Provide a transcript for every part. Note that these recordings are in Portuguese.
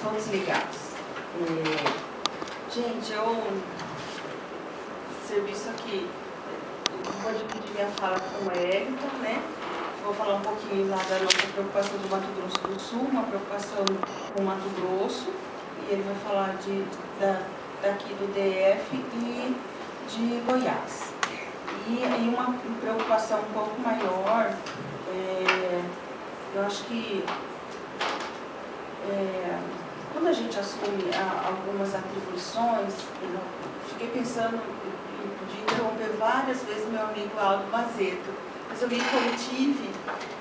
todos ligados. Gente, serviço aqui, eu vou dividir minha fala com o Wellington, né? Vou falar um pouquinho lá da nossa preocupação do Mato Grosso do Sul, uma preocupação com o Mato Grosso, e ele vai falar daqui do DF e de Goiás. E uma preocupação um pouco maior, eu acho que quando a gente assume algumas atribuições, eu fiquei pensando de interromper várias vezes meu amigo Aldo Mazeto, mas eu me contive,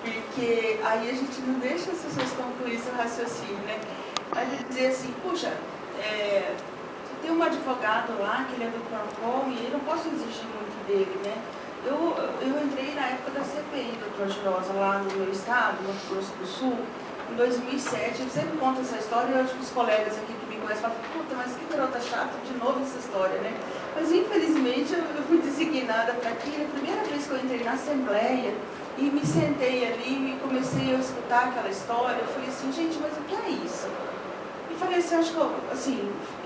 porque aí a gente não deixa as pessoas concluir seu raciocínio, né? A gente dizer assim, puxa, tem um advogado lá, que ele é do PROCON, e eu não posso exigir muito dele, né? Eu entrei na época da CPI, doutor Girosa, lá no meu estado, no Mato Grosso do Sul, em 2007, eu sempre conto essa história e os colegas aqui que me conhecem falam, puta, mas que garota chata, de novo essa história, né? Mas infelizmente eu fui designada para aquilo, a primeira vez que eu entrei na Assembleia e me sentei ali e comecei a escutar aquela história, eu falei assim, gente, mas o que é isso? E falei assim, acho que eu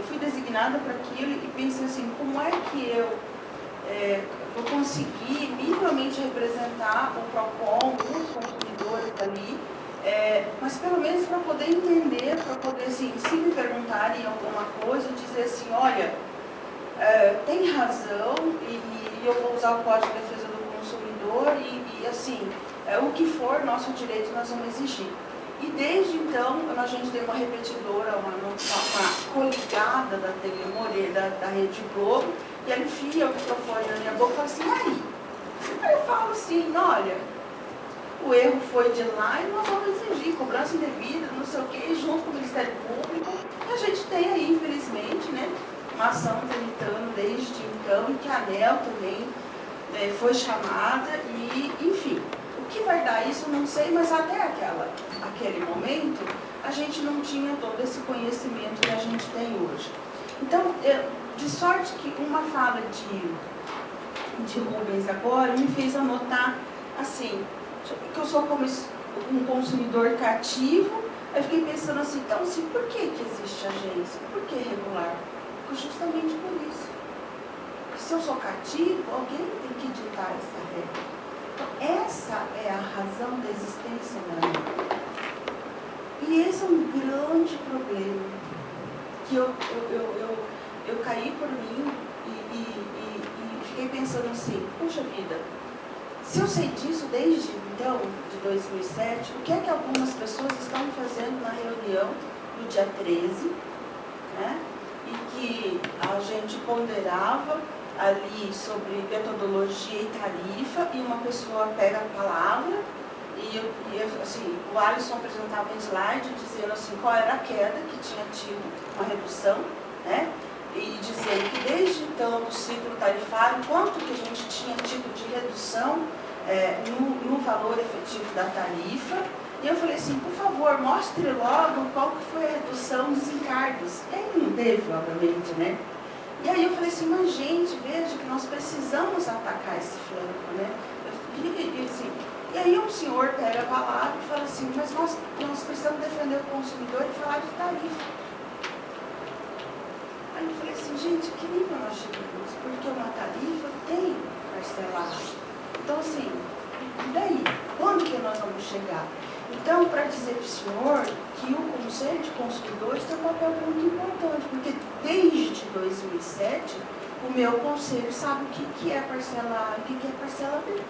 fui designada para aquilo e pensei assim, como é que eu vou conseguir minimamente representar o PROCON, os consumidores ali, mas pelo menos para poder entender, para poder, assim, se me perguntarem alguma coisa, dizer assim, olha, tem razão e eu vou usar o Código de Defesa do Consumidor e assim, o que for nosso direito nós vamos exigir. E desde então, a gente tem uma repetidora, uma coligada da TV Moreira, da Rede Globo, e ela enfia o microfone na minha boca e fala assim, aí eu falo assim, olha, o erro foi de lá e nós vamos exigir cobrança indevida, não sei o quê, junto com o Ministério Público. E a gente tem aí, infelizmente, né, uma ação tramitando desde então, e que a ANEEL também foi chamada, e enfim. O que vai dar isso, não sei, mas até aquele momento, a gente não tinha todo esse conhecimento que a gente tem hoje. Então, de sorte que uma fala de Rubens agora me fez anotar, assim, que eu sou como um consumidor cativo, aí fiquei pensando assim, então, assim, por que existe agência? Por que regular? Justamente por isso. Se eu sou cativo, alguém tem que ditar essa regra. Então, essa é a razão da existência da lei. E esse é um grande problema, que eu caí por mim e fiquei pensando assim, puxa vida, se eu sei disso desde então, de 2007, o que é que algumas pessoas estão fazendo na reunião do dia 13, né? E que a gente ponderava ali sobre metodologia e tarifa, e uma pessoa pega a palavra e assim, o Alisson apresentava um slide dizendo assim, qual era a queda que tinha tido uma redução, né? E dizendo que desde então, no ciclo tarifário, quanto que a gente tinha tido de redução no valor efetivo da tarifa. E eu falei assim, por favor, mostre logo qual que foi a redução dos encargos. E aí não teve, obviamente, né? E aí eu falei assim, mas gente, veja que nós precisamos atacar esse flanco, né? E aí um senhor pega a palavra e fala assim, mas nós precisamos defender o consumidor e falar de tarifa. Aí eu falei assim, gente, que nível nós chegamos? Porque uma tarifa tem parcelado. Então assim, e daí? Quando que nós vamos chegar? Então, para dizer para o senhor que o Conselho de Consumidores tem um papel muito importante, porque desde 2007, o meu conselho sabe o que é parcela A e o que é parcela B.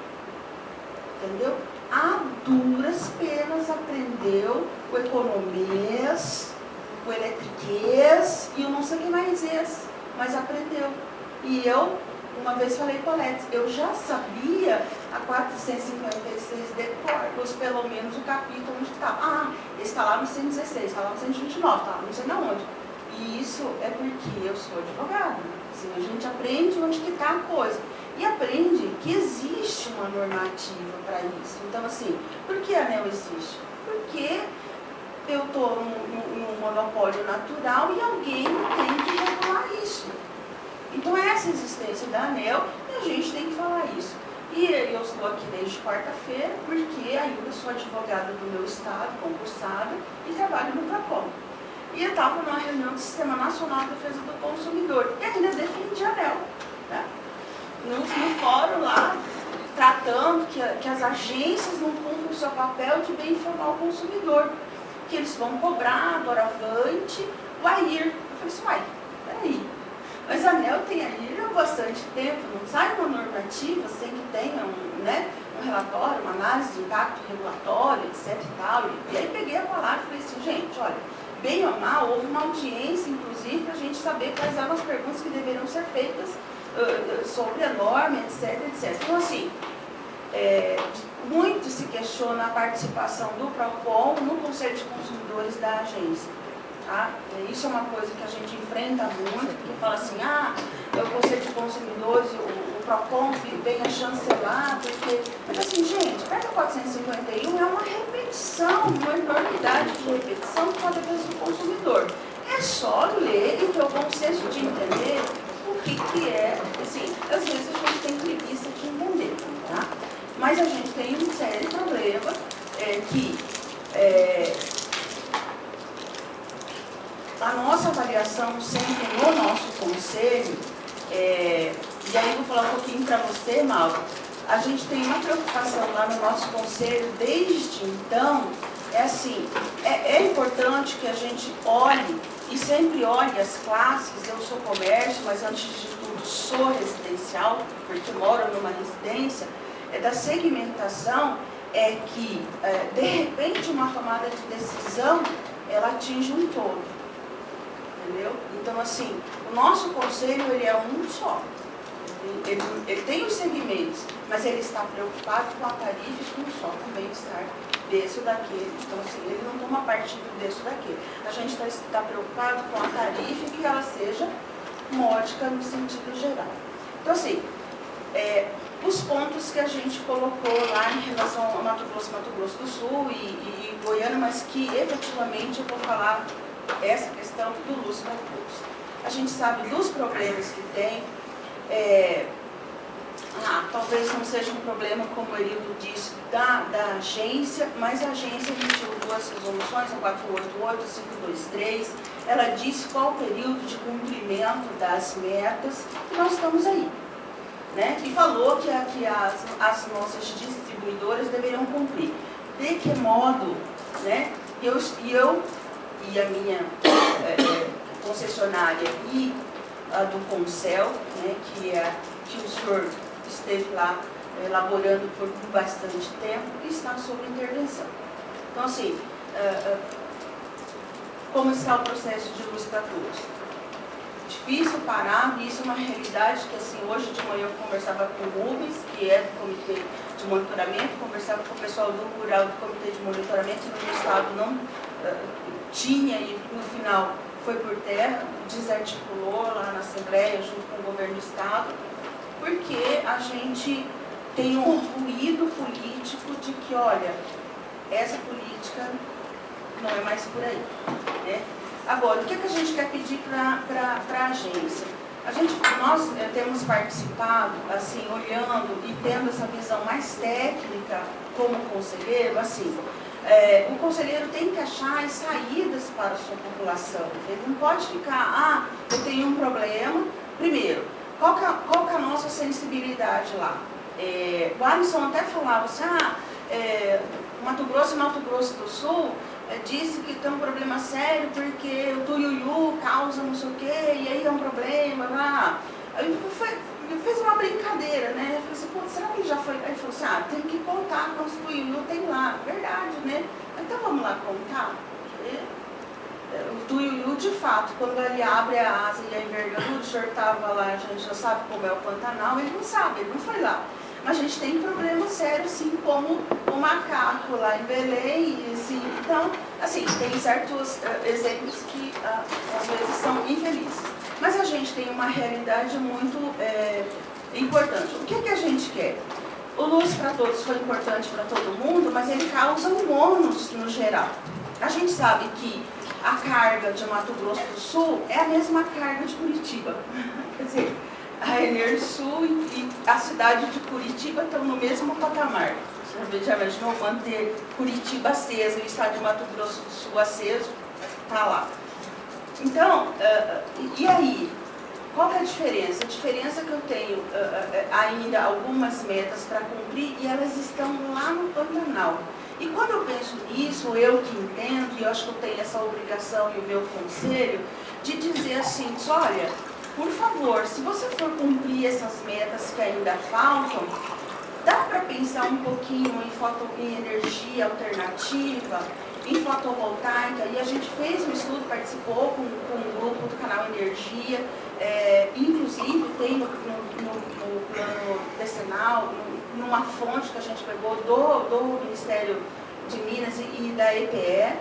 Entendeu? A duras penas aprendeu o economês, o eletriquês e eu não sei o que mais mas aprendeu. E eu, uma vez falei para o Alex, eu já sabia a 456 de Corpus, pelo menos o capítulo onde está. Esse está lá no 116, está lá no 129, está lá não sei na onde. E isso é porque eu sou advogada. Assim, a gente aprende onde que está a coisa. E aprende que existe uma normativa para isso. Então, assim, por que a ANEEL existe? Porque eu estou num monopólio natural e alguém tem que regular isso. Então, essa existência da ANEEL, e a gente tem que falar isso. E eu estou aqui desde quarta-feira, porque ainda sou advogada do meu estado, concursada, e trabalho no PROCON. e eu estava numa reunião do Sistema Nacional de Defesa do Consumidor, que ainda defendia ANEEL, né? No fórum lá, tratando que as agências não cumprem o seu papel de bem informar o consumidor, que eles vão cobrar, doravante, o AIR. Eu falei assim, uai, peraí, mas a ANEEL tem AIR há bastante tempo, não sai uma normativa sem que tenha um relatório, uma análise de impacto regulatório, etc e tal. E aí peguei a palavra e falei assim, gente, olha, bem ou mal, houve uma audiência, inclusive, para a gente saber quais eram as perguntas que deveriam ser feitas sobre a norma, etc, etc. Então, assim, muito se questiona a participação do PROCON no Conselho de Consumidores da agência. Tá? Isso é uma coisa que a gente enfrenta muito, porque fala assim, o Conselho de Consumidores, o PROCON venha chancelar, porque... Mas assim, gente, a carta 451 é uma repetição, uma enormidade de repetição com a defesa do consumidor. É só ler e ter o bom senso de entender o que é, assim, às vezes a gente tem preguiça de entender, tá? Mas a gente tem um sério problema a nossa avaliação sempre no nosso conselho, e aí eu vou falar um pouquinho para você, Mauro, a gente tem uma preocupação lá no nosso conselho desde então, é importante que a gente olhe, e sempre olhe as classes, eu sou comércio, mas antes de tudo sou residencial, porque moro numa residência, da segmentação que, de repente, uma tomada de decisão, ela atinge um todo, entendeu? Então, assim, o nosso conselho, ele é um só. Ele tem os segmentos, mas ele está preocupado com a tarifa e com o só, com o bem-estar desse ou daquele. Então, assim, ele não toma partido desse ou daquele. A gente está preocupado com a tarifa e que ela seja módica no sentido geral. Então, assim, os pontos que a gente colocou lá em relação ao Mato Grosso do Sul e Goiânia, mas que efetivamente eu vou falar essa questão do luz para todos. A gente sabe dos problemas que tem, talvez não seja um problema, como o Erildo disse, da agência, mas a agência emitiu duas resoluções, a 488 e a 523, ela disse qual o período de cumprimento das metas, e nós estamos aí. Né? E falou que as nossas distribuidoras deveriam cumprir. De que modo, né? Eu e a minha concessionária e a do Concel, né? que o senhor esteve lá elaborando por bastante tempo, e está sob intervenção. Então, assim, como está o processo de luz para todos? Difícil parar, e isso é uma realidade que, assim, hoje de manhã eu conversava com o Rubens, que é do Comitê de Monitoramento, conversava com o pessoal do Rural do Comitê de Monitoramento, e no Estado não tinha, e no final foi por terra, desarticulou lá na Assembleia, junto com o governo do Estado, porque a gente tem um ruído político de que, olha, essa política não é mais por aí, né? Agora, o que a gente quer pedir para a agência? Nós temos participado, assim, olhando e tendo essa visão mais técnica como conselheiro, assim, o conselheiro tem que achar as saídas para a sua população. Ele não pode ficar, eu tenho um problema. Primeiro, qual que é a nossa sensibilidade lá? O Alisson até falava assim, Mato Grosso e Mato Grosso do Sul disse que tem um problema sério porque o tuiuiu causa não sei o quê, e aí é um problema, lá. Aí fez uma brincadeira, né? Eu falei assim, pô, será que ele já foi? Aí ele falou assim, tem que contar quantos tuiuiu tem lá. Verdade, né? Então vamos lá contar. O tuiuiu, de fato, quando ele abre a asa e a envergadura, o senhor estava lá, a gente já sabe como é o Pantanal, ele não sabe, ele não foi lá. Mas a gente tem problemas sérios, assim, como o macaco lá em Belém, assim, então, assim, tem certos exemplos que às vezes são infelizes. Mas a gente tem uma realidade muito importante. O que a gente quer? O Luz para Todos foi importante para todo mundo, mas ele causa um ônus no geral. A gente sabe que a carga de Mato Grosso do Sul é a mesma carga de Curitiba. Quer dizer, a Enersul e a cidade de Curitiba estão no mesmo patamar. Você já imaginou manter Curitiba acesa e o estado de Mato Grosso do Sul aceso? Está lá. Então, e aí? Qual que é a diferença? A diferença é que eu tenho ainda algumas metas para cumprir e elas estão lá no Pantanal. E quando eu penso nisso, eu que entendo, e eu acho que eu tenho essa obrigação e o meu conselho, de dizer assim, olha, por favor, se você for cumprir essas metas que ainda faltam, dá para pensar um pouquinho em energia alternativa, em fotovoltaica, e a gente fez um estudo, participou com um grupo do canal Energia, inclusive tem no plano decenal, numa fonte que a gente pegou do Ministério de Minas e da EPE,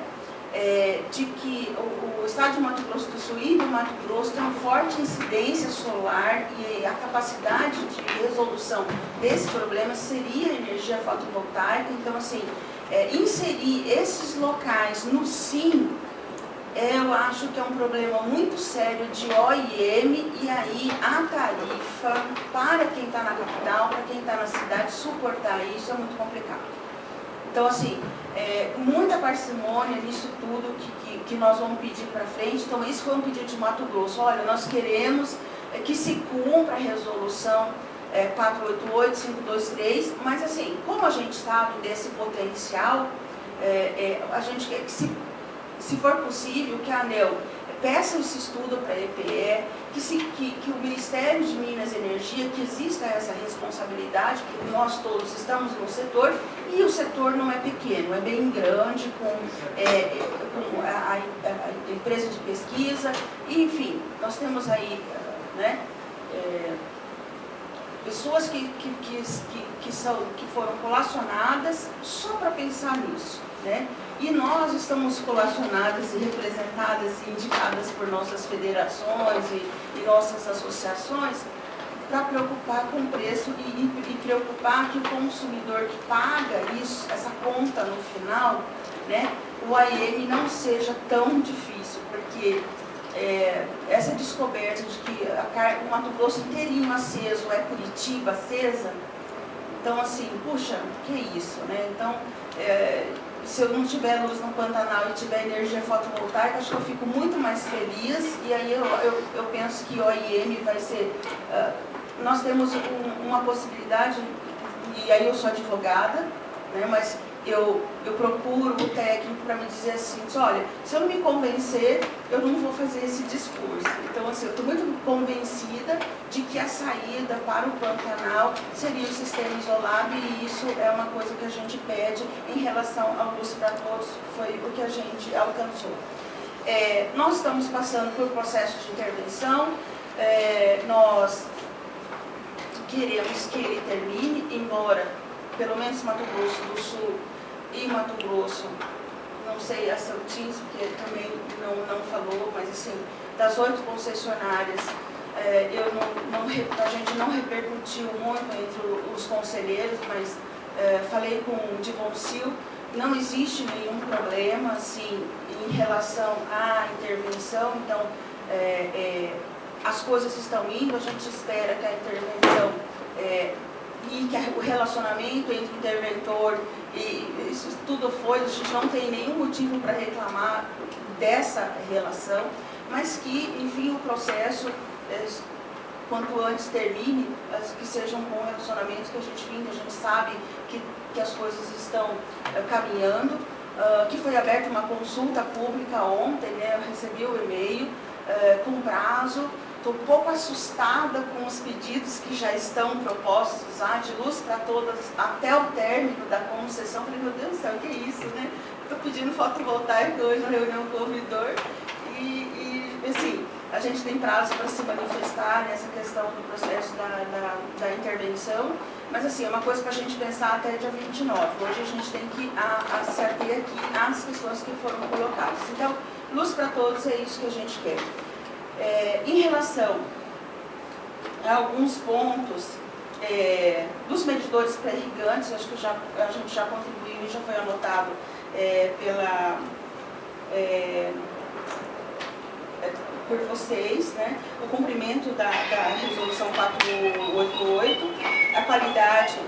de que o estado de Mato Grosso do Sul e do Mato Grosso tem uma forte incidência solar e a capacidade de resolução desse problema seria a energia fotovoltaica. Então, assim, inserir esses locais no SIM, eu acho que é um problema muito sério de OIM, e aí a tarifa para quem está na capital, para quem está na cidade, suportar isso é muito complicado. Então, assim, muita parcimônia nisso tudo que nós vamos pedir para frente. Então, esse foi um pedido de Mato Grosso. Olha, nós queremos que se cumpra a resolução 488-523, mas assim, como a gente sabe desse potencial, a gente quer que, se for possível, que a ANEEL peça esse estudo para a EPE, que o Ministério de Minas e Energia, que exista essa responsabilidade, porque nós todos estamos no setor, e o setor não é pequeno, é bem grande, com a empresa de pesquisa, e, enfim, nós temos aí, né, pessoas que foram colacionadas só para pensar nisso, né? E nós estamos colacionadas e representadas e indicadas por nossas federações e nossas associações para preocupar com o preço e preocupar que o consumidor que paga isso, essa conta no final, né, o AIM não seja tão difícil, porque essa descoberta de que o Mato Grosso inteirinho aceso é Curitiba acesa, então assim, puxa, que isso, né? Então, se eu não tiver luz no Pantanal e tiver energia fotovoltaica, acho que eu fico muito mais feliz, e aí eu penso que o OIM vai ser... nós temos uma possibilidade, e aí eu sou advogada, né, mas eu procuro o técnico para me dizer assim, olha, se eu não me convencer, eu não vou fazer esse discurso. Então, assim, eu estou muito convencida de que a saída para o Pantanal seria o sistema isolado, e isso é uma coisa que a gente pede em relação ao Luz para Todos, foi o que a gente alcançou. Nós estamos passando por processo de intervenção, nós queremos que ele termine, embora, pelo menos Mato Grosso do Sul e Mato Grosso, não sei a Santins, porque também não falou, mas assim, das 8 concessionárias, a gente não repercutiu muito entre os conselheiros, mas falei com o Divoncil, não existe nenhum problema assim, em relação à intervenção, então as coisas estão indo, a gente espera que a intervenção e que o relacionamento entre o interventor e isso tudo foi, a gente não tem nenhum motivo para reclamar dessa relação, mas que, enfim, o processo, quanto antes termine, que seja um bom relacionamento, que a gente sabe que as coisas estão caminhando, que foi aberta uma consulta pública ontem, né, eu recebi o e-mail com prazo. Estou um pouco assustada com os pedidos que já estão propostos, de Luz para Todas até o término da concessão. Falei, meu Deus do céu, o que é isso, né? Estou pedindo fotovoltaico hoje na reunião com o ouvidor e assim, a gente tem prazo para se manifestar nessa questão do processo da intervenção, mas assim, é uma coisa para a gente pensar até dia 29. Hoje a gente tem que se ater aqui às questões que foram colocadas. Então, Luz para Todos é isso que a gente quer. Em relação a alguns pontos dos medidores pré-irrigantes, acho que a gente já contribuiu e já foi anotado por vocês, né? O cumprimento da resolução 488, a qualidade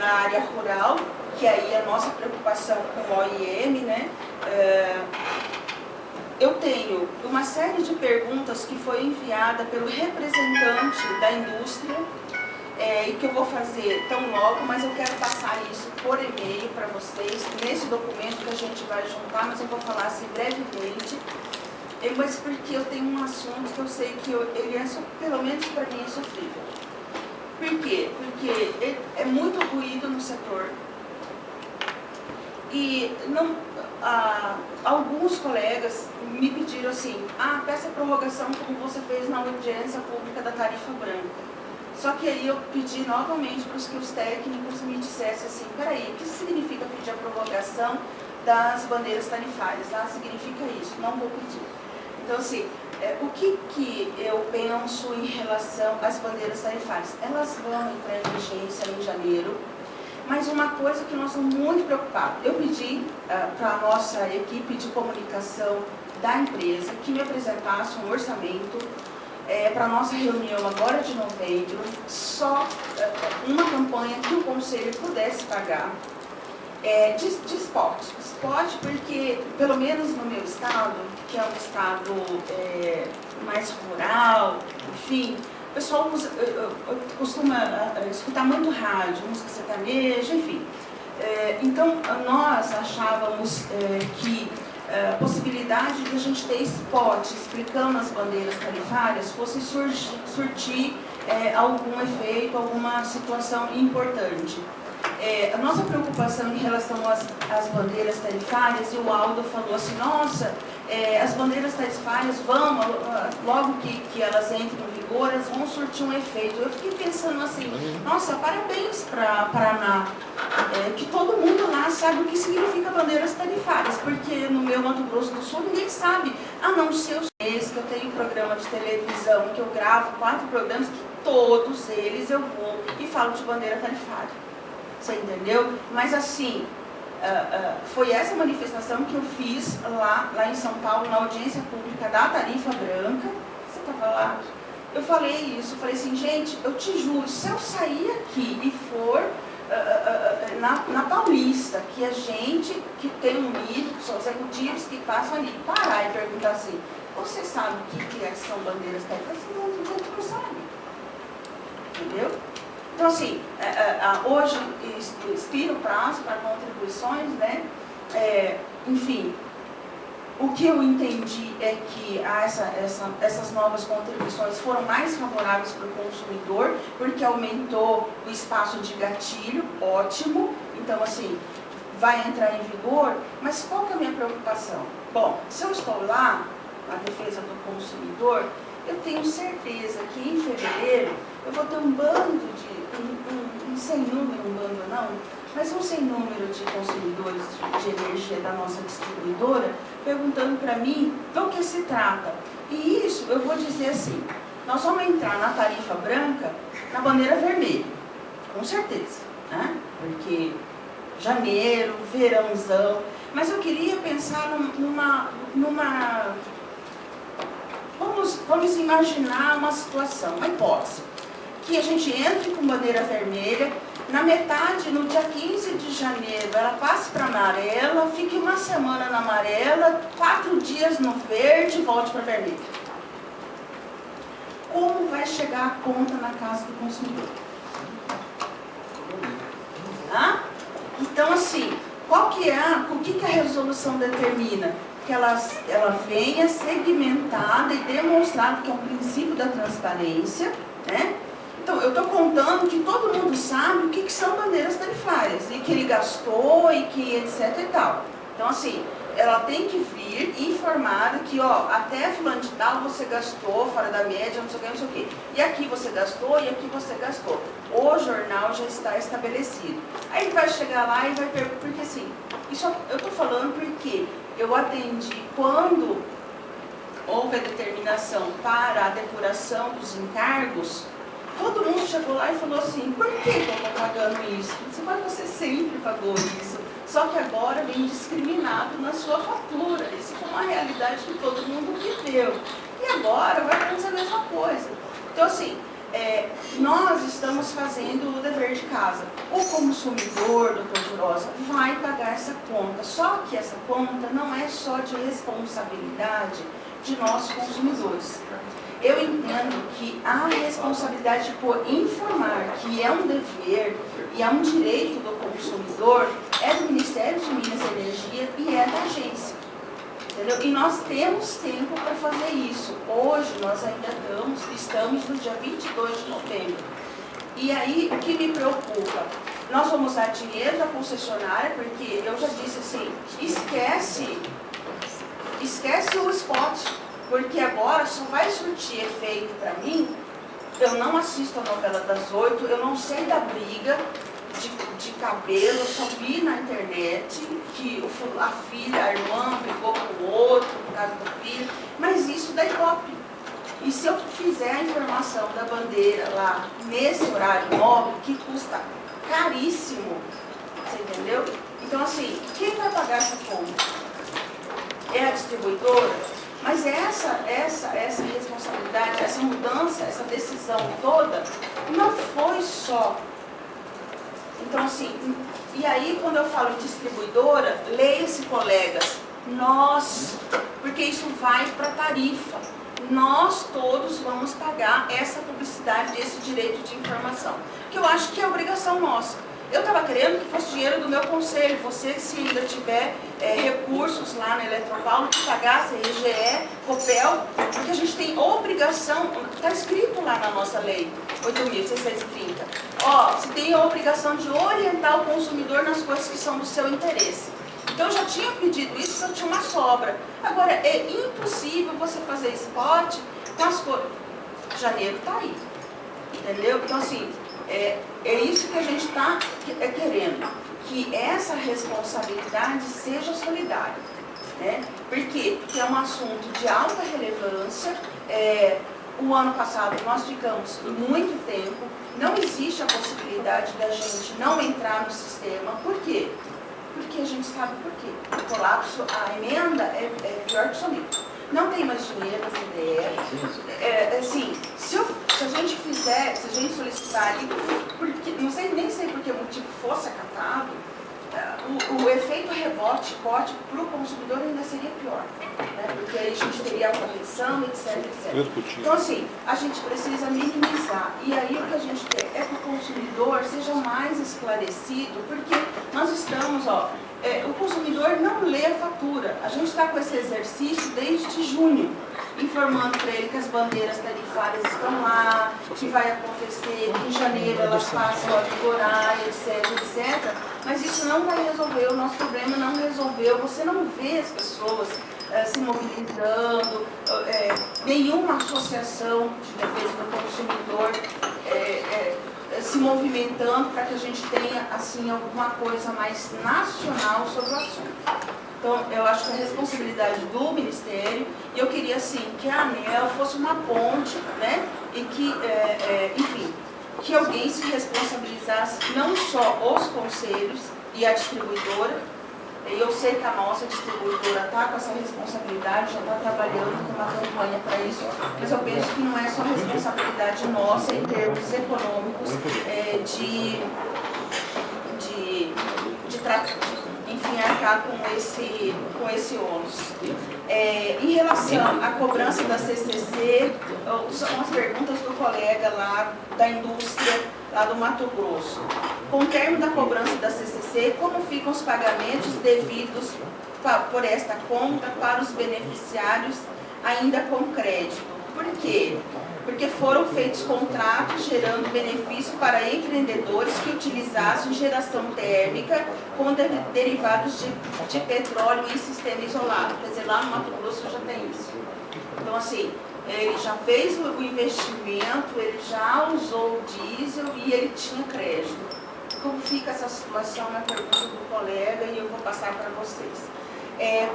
na área rural, que aí é a nossa preocupação com o OIM, né? eu tenho uma série de perguntas que foi enviada pelo representante da indústria, e que eu vou fazer tão logo, mas eu quero passar isso por e-mail para vocês, nesse documento que a gente vai juntar, mas eu vou falar assim brevemente, mas porque eu tenho um assunto que eu sei que ele é, pelo menos para mim, é sofrível. Por quê? Porque é muito ruído no setor, e não, alguns colegas me pediram assim, peça prorrogação como você fez na audiência pública da tarifa branca. Só que aí eu pedi novamente para que os técnicos me dissessem assim, peraí, o que significa pedir a prorrogação das bandeiras tarifárias? Significa isso, não vou pedir. Então, assim, o que eu penso em relação às bandeiras tarifárias? Elas vão entrar em vigência em janeiro, mas uma coisa que nós estamos muito preocupados, eu pedi para a nossa equipe de comunicação da empresa que me apresentasse um orçamento para a nossa reunião agora de novembro, só uma campanha que o Conselho pudesse pagar de spot. Spot porque, pelo menos no meu estado, que é um estado mais rural, enfim, o pessoal costuma escutar muito rádio, música sertaneja, enfim. Então, nós achávamos que a possibilidade de a gente ter spot explicando as bandeiras tarifárias fosse surtir algum efeito, alguma situação importante. A nossa preocupação em relação às bandeiras tarifárias, e o Aldo falou assim, nossa, as bandeiras tarifárias vão, logo que elas entrem em vigor, elas vão surtir um efeito. Eu fiquei pensando assim, nossa, parabéns para a Paraná, que todo mundo lá sabe o que significa bandeiras tarifárias, porque no meu Mato Grosso do Sul ninguém sabe, a não ser os meses que eu tenho programa de televisão, que eu gravo 4 programas, que todos eles eu vou e falo de bandeira tarifária. Você entendeu? Mas assim, foi essa manifestação que eu fiz lá em São Paulo, na audiência pública da tarifa branca. Você estava lá? Eu falei isso, falei assim, gente, eu te juro, se eu sair aqui e for na Paulista, que a gente que tem um nível, que são executivos que passam ali, parar e perguntar assim, você sabe o que são bandeiras tarifárias? Não, a gente não sabe. Entendeu? Então, assim, hoje expira o prazo para contribuições, né? Enfim, o que eu entendi é que essas novas contribuições foram mais favoráveis para o consumidor, porque aumentou o espaço de gatilho, ótimo. Então, assim, vai entrar em vigor, mas qual que é a minha preocupação? Bom, se eu estou lá, na defesa do consumidor, eu tenho certeza que em fevereiro eu vou ter um bando um sem número, um bando não, mas um sem número de consumidores de energia da nossa distribuidora perguntando para mim do que se trata. E isso eu vou dizer assim, nós vamos entrar na tarifa branca na bandeira vermelha, com certeza, né? Porque janeiro, verãozão, mas eu queria pensar vamos imaginar uma situação, uma hipótese, que a gente entre com bandeira vermelha, na metade, no dia 15 de janeiro, ela passe para amarela, fique uma semana na amarela, 4 dias no verde e volte para vermelho. Como vai chegar a conta na casa do consumidor? Então, assim, o que a resolução determina? Que ela venha segmentada e demonstrada, que é um princípio da transparência, né? Então, eu estou contando que todo mundo sabe o que são bandeiras tarifárias, e que ele gastou, e que etc e tal. Então, assim, ela tem que vir informada que, ó, até fulano de tal você gastou, fora da média, não sei o que, não sei o que. E aqui você gastou, e aqui você gastou. O jornal já está estabelecido. Aí ele vai chegar lá e vai perguntar, porque assim, isso eu estou falando porque eu atendi quando houve a determinação para a depuração dos encargos. Todo mundo chegou lá e falou assim, por que eu estou pagando isso? Mas você sempre pagou isso, só que agora vem discriminado na sua fatura. Isso foi uma realidade que todo mundo viveu. E agora vai acontecer a mesma coisa. Então, assim, nós estamos fazendo o dever de casa. O consumidor, doutor idosa vai pagar essa conta. Só que essa conta não é só de responsabilidade de nós consumidores. Eu entendo que a responsabilidade por informar, que é um dever e é um direito do consumidor, é do Ministério de Minas e Energia e é da agência. Entendeu? E nós temos tempo para fazer isso. Hoje nós ainda estamos no dia 22 de novembro. E aí, o que me preocupa? Nós vamos dar dinheiro da concessionária, porque eu já disse assim, esquece o spot, porque agora só vai surtir efeito para mim. Eu não assisto a novela das 8, eu não sei da briga de cabelo, eu só vi na internet que a filha, a irmã brigou com o outro por causa do filho, mas isso dá ibope. E se eu fizer a informação da bandeira lá nesse horário nobre, que custa caríssimo, você entendeu? Então assim, quem vai pagar essa conta? É a distribuidora? Mas essa responsabilidade, essa mudança, essa decisão toda, não foi só. Então assim, e aí quando eu falo distribuidora, leia-se, colegas, nós, porque isso vai para a tarifa. Nós todos vamos pagar essa publicidade, esse direito de informação, que eu acho que é obrigação nossa. Eu estava querendo que fosse dinheiro do meu conselho, você, se ainda tiver recursos lá na Eletropaulo, que pagasse RGE, Copel, porque a gente tem obrigação, está escrito lá na nossa lei, 8.630, você tem a obrigação de orientar o consumidor nas coisas que são do seu interesse. Então eu já tinha pedido isso, porque eu tinha uma sobra. Agora, é impossível você fazer spot com as coisas. Janeiro está aí, entendeu? Então assim, é isso que a gente está querendo, que essa responsabilidade seja solidária. Né? Por quê? Porque é um assunto de alta relevância. O ano passado nós ficamos muito tempo, não existe a possibilidade da gente não entrar no sistema. Por quê? Porque a gente sabe por quê. O colapso, a emenda é pior que soneto. Não tem mais dinheiro na CDE. Assim, se a gente solicitar, porque, nem sei por que motivo fosse acatado, o efeito rebote para o consumidor ainda seria pior. Né? Porque aí a gente teria a correção, etc. Então, assim, a gente precisa minimizar. E aí o que a gente quer é que o consumidor seja mais esclarecido, porque nós estamos, o consumidor não lê a fatura. A gente está com esse exercício desde junho, informando para ele que as bandeiras tarifárias estão lá, que vai acontecer, que em janeiro elas passam a vigorar, etc. Mas isso não vai resolver, o nosso problema não resolveu. Você não vê as pessoas se mobilizando, nenhuma associação de defesa do consumidor se movimentando para que a gente tenha assim, alguma coisa mais nacional sobre o assunto. Então, eu acho que a responsabilidade do Ministério, e eu queria assim, que a ANEEL fosse uma ponte, né? E que, enfim, que alguém se responsabilizasse, não só os conselhos e a distribuidora. Eu sei que a nossa distribuidora está com essa responsabilidade, já está trabalhando com uma campanha para isso, mas eu penso que não é só responsabilidade nossa em termos econômicos, enfim, arcar com esse ônus. Em relação à cobrança da CCC, são as perguntas do colega lá da indústria, lá do Mato Grosso. Com o termo da cobrança da CCC, como ficam os pagamentos devidos por esta conta para os beneficiários ainda com crédito? Por quê? Porque foram feitos contratos gerando benefício para empreendedores que utilizassem geração térmica com derivados de petróleo em sistema isolado. Quer dizer, lá no Mato Grosso já tem isso. Então, assim, ele já fez o investimento, ele já usou o diesel e ele tinha crédito. Como fica essa situação? É a pergunta do colega e eu vou passar para vocês.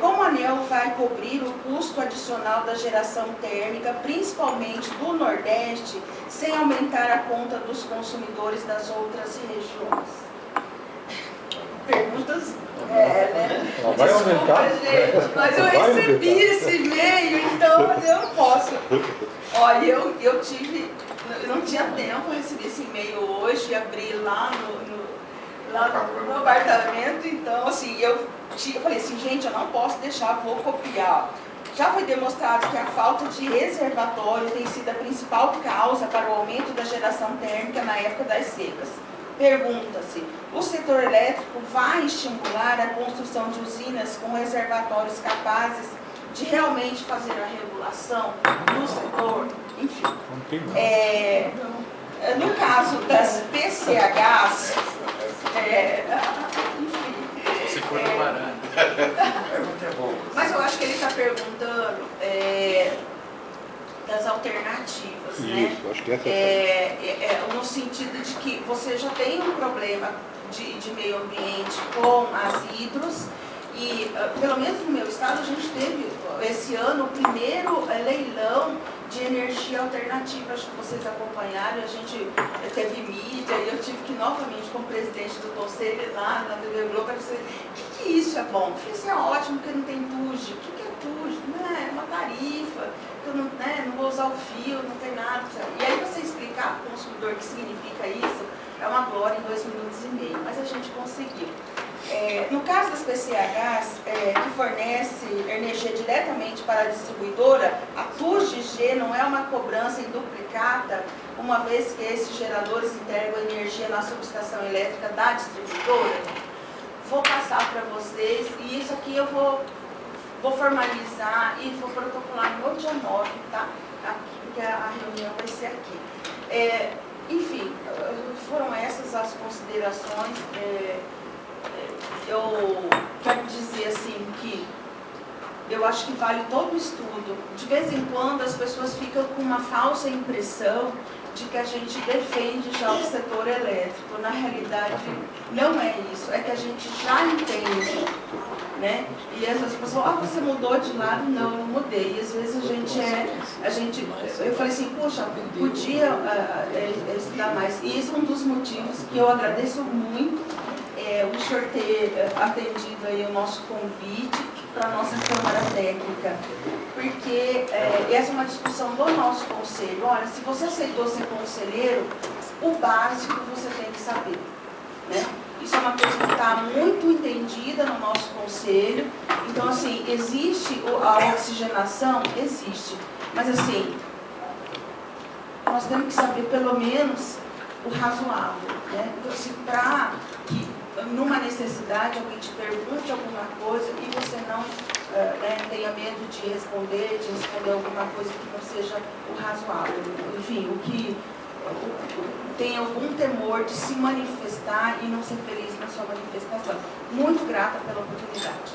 Como a ANEEL vai cobrir o custo adicional da geração térmica, principalmente do Nordeste, sem aumentar a conta dos consumidores das outras regiões? Perguntas? Né? Vai aumentar? Gente, mas eu recebi esse e-mail, então eu não posso. Olha, eu não tinha tempo, eu recebi esse e-mail hoje, abri lá lá no apartamento. Então, assim, eu falei assim, gente, eu não posso deixar, vou copiar. Já foi demonstrado que a falta de reservatório tem sido a principal causa para o aumento da geração térmica na época das secas. Pergunta-se, o setor elétrico vai estimular a construção de usinas com reservatórios capazes de realmente fazer a regulação do setor? Enfim, no caso das PCHs, mas eu acho que ele está perguntando das alternativas, né? Isso, acho que essa no sentido de que você já tem um problema de meio ambiente com as hidros, e pelo menos no meu estado a gente teve esse ano o primeiro leilão de energia alternativa. Acho que vocês acompanharam, a gente teve mídia e eu tive que novamente como presidente do conselho lá na TV Globo dizer, que isso é bom? Eu falei assim, é ótimo porque não tem TUJ. O que é TUJ? É uma tarifa, que eu não vou usar o fio, não tem nada. E aí você explicar para o consumidor o que significa isso, é uma glória em 2 minutos e meio, mas a gente conseguiu. No caso das PCHs, que fornece energia diretamente para a distribuidora, a TUJ não é uma cobrança em duplicata, uma vez que esses geradores entregam energia na subestação elétrica da distribuidora? Vou passar para vocês, e isso aqui eu vou formalizar e vou protocolar no dia 9, tá? Aqui, porque a reunião vai ser aqui. Enfim, foram essas as considerações. Eu quero dizer assim que eu acho que vale todo o estudo. De vez em quando as pessoas ficam com uma falsa impressão de que a gente defende já o setor elétrico. Na realidade, não é isso. É que a gente já entende, né? E as pessoas, você mudou de lado? Não, eu não mudei. E às vezes eu falei assim, poxa, podia estudar mais. E esse é um dos motivos que eu agradeço muito o senhor ter atendido aí o nosso convite para a nossa Câmara Técnica, porque essa é uma discussão do nosso conselho. Olha, se você aceitou ser conselheiro, o básico você tem que saber, né? Isso é uma coisa que está muito entendida no nosso conselho. Então, assim, existe a oxigenação? Existe. Mas, assim, nós temos que saber pelo menos o razoável, né? Então, assim, para que numa necessidade alguém te pergunte alguma coisa e você não tenha medo de responder alguma coisa que não seja o razoável. Enfim, o que tem algum temor de se manifestar e não ser feliz na sua manifestação. Muito grata pela oportunidade.